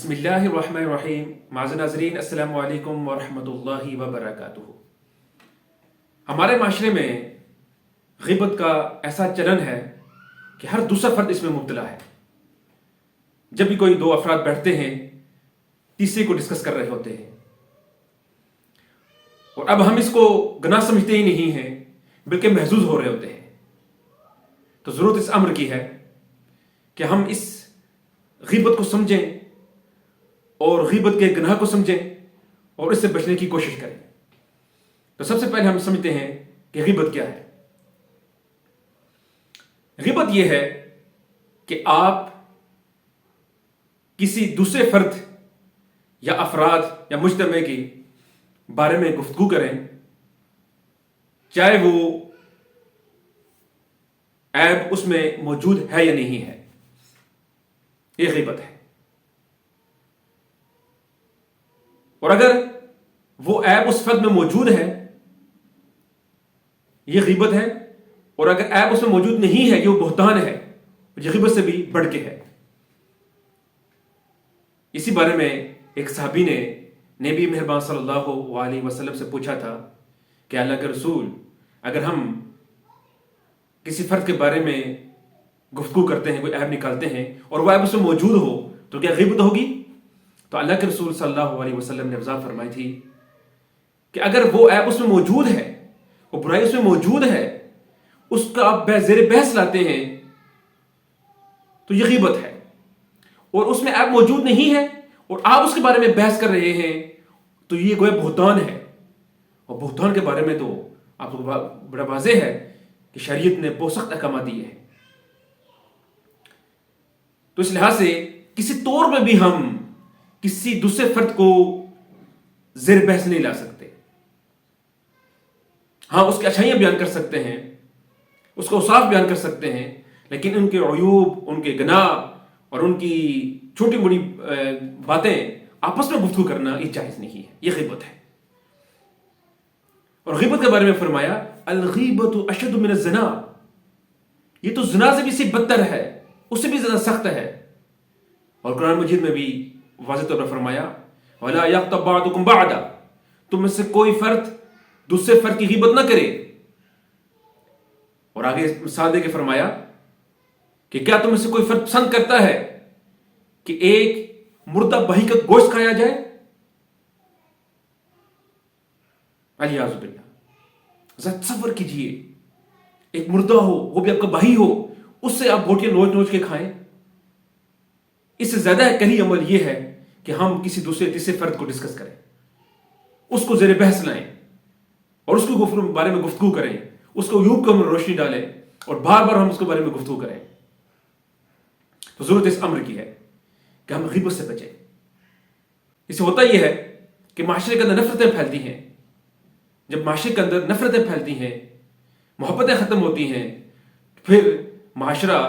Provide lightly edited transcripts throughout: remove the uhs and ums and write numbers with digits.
بسم اللہ الرحمن الرحیم. معزز ناظرین السلام علیکم ورحمۃ اللہ وبرکاتہ. ہمارے معاشرے میں غیبت کا ایسا چلن ہے کہ ہر دوسرا فرد اس میں مبتلا ہے. جب بھی کوئی دو افراد بیٹھتے ہیں تیسرے کو ڈسکس کر رہے ہوتے ہیں، اور اب ہم اس کو گناہ سمجھتے ہی نہیں ہیں بلکہ محظوظ ہو رہے ہوتے ہیں. تو ضرورت اس امر کی ہے کہ ہم اس غیبت کو سمجھیں اور غیبت کے گناہ کو سمجھیں اور اس سے بچنے کی کوشش کریں. تو سب سے پہلے ہم سمجھتے ہیں کہ غیبت کیا ہے. غیبت یہ ہے کہ آپ کسی دوسرے فرد یا افراد یا مجتمع کے بارے میں گفتگو کریں، چاہے وہ عیب اس میں موجود ہے یا نہیں ہے. یہ غیبت ہے. اور اگر وہ عیب اس فرد میں موجود ہے یہ غیبت ہے، اور اگر عیب اس میں موجود نہیں ہے یہ وہ بہتان ہے، یہ غیبت سے بھی بڑھ کے ہے. اسی بارے میں ایک صحابی نے نبی مہربان صلی اللہ علیہ وسلم سے پوچھا تھا کہ اللہ کے رسول، اگر ہم کسی فرد کے بارے میں گفتگو کرتے ہیں، کوئی عیب نکالتے ہیں اور وہ عیب اس میں موجود ہو تو کیا غیبت ہوگی؟ تو اللہ کے رسول صلی اللہ علیہ وسلم نے وضاحت فرمائی تھی کہ اگر وہ عیب اس میں موجود ہے، وہ برائی اس میں موجود ہے، اس کا آپ زیر بحث لاتے ہیں تو یہ غیبت ہے. اور اس میں عیب موجود نہیں ہے اور آپ اس کے بارے میں بحث کر رہے ہیں تو یہ گویا بہتان ہے. اور بہتان کے بارے میں تو آپ کو بڑا واضح ہے کہ شریعت نے بہت سخت احکامات دیے ہیں. تو اس لحاظ سے کسی طور میں بھی ہم کسی دوسرے فرد کو زیر بحث نہیں لا سکتے. ہاں اس کی اچھائیاں بیان کر سکتے ہیں، اس کا اوصاف بیان کر سکتے ہیں، لیکن ان کے عیوب، ان کے گناہ اور ان کی چھوٹی بڑی باتیں آپس میں گفتگو کرنا یہ جائز نہیں ہے. یہ غیبت ہے. اور غیبت کے بارے میں فرمایا الغیبت اشد من الزنا، یہ تو زنا سے بھی سے بدتر ہے، اس سے بھی زیادہ سخت ہے. اور قرآن مجید میں بھی واضح طور پر فرمایا وَلَا يَغْتَبْ بَعْضُكُمْ بَعْضًا، تم میں سے کوئی فرد دوسرے فرد کی غیبت نہ کرے. اور آگے مثال دے کے فرمایا کہ کیا تم میں سے کوئی فرد پسند کرتا ہے کہ ایک مردہ بھائی کا گوشت کھایا جائے؟ علیاذ باللہ. ذرا تصور کیجئے ایک مردہ ہو، وہ بھی آپ کا بھائی ہو، اس سے آپ گوٹیاں نوچ نوچ کے کھائیں. اس سے زیادہ کلی عمل یہ ہے کہ ہم کسی دوسرے تیسرے فرد کو ڈسکس کریں، اس کو زیر بحث لائیں اور اس کے بارے میں گفتگو کریں، اس کو عیوب کو روشنی ڈالیں اور بار بار ہم اس کے بارے میں گفتگو کریں. تو ضرورت اس امر کی ہے کہ ہم غیبت سے بچیں. اس سے ہوتا یہ ہے کہ معاشرے کے اندر نفرتیں پھیلتی ہیں. جب معاشرے کے اندر نفرتیں پھیلتی ہیں، محبتیں ختم ہوتی ہیں، پھر معاشرہ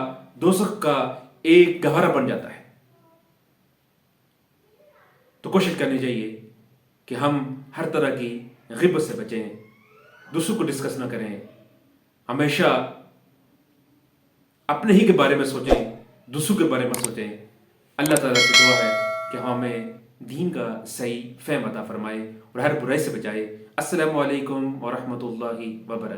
دوزخ کا ایک گہوارہ بن جاتا ہے. تو کوشش کرنی چاہیے کہ ہم ہر طرح کی غیبت سے بچیں، دوسروں کو ڈسکس نہ کریں، ہمیشہ اپنے ہی کے بارے میں سوچیں، دوسروں کے بارے میں سوچیں. اللہ تعالیٰ سے دعا ہے کہ ہمیں دین کا صحیح فہم عطا فرمائے اور ہر برائی سے بچائے. السلام علیکم ورحمۃ اللہ وبرکاتہ.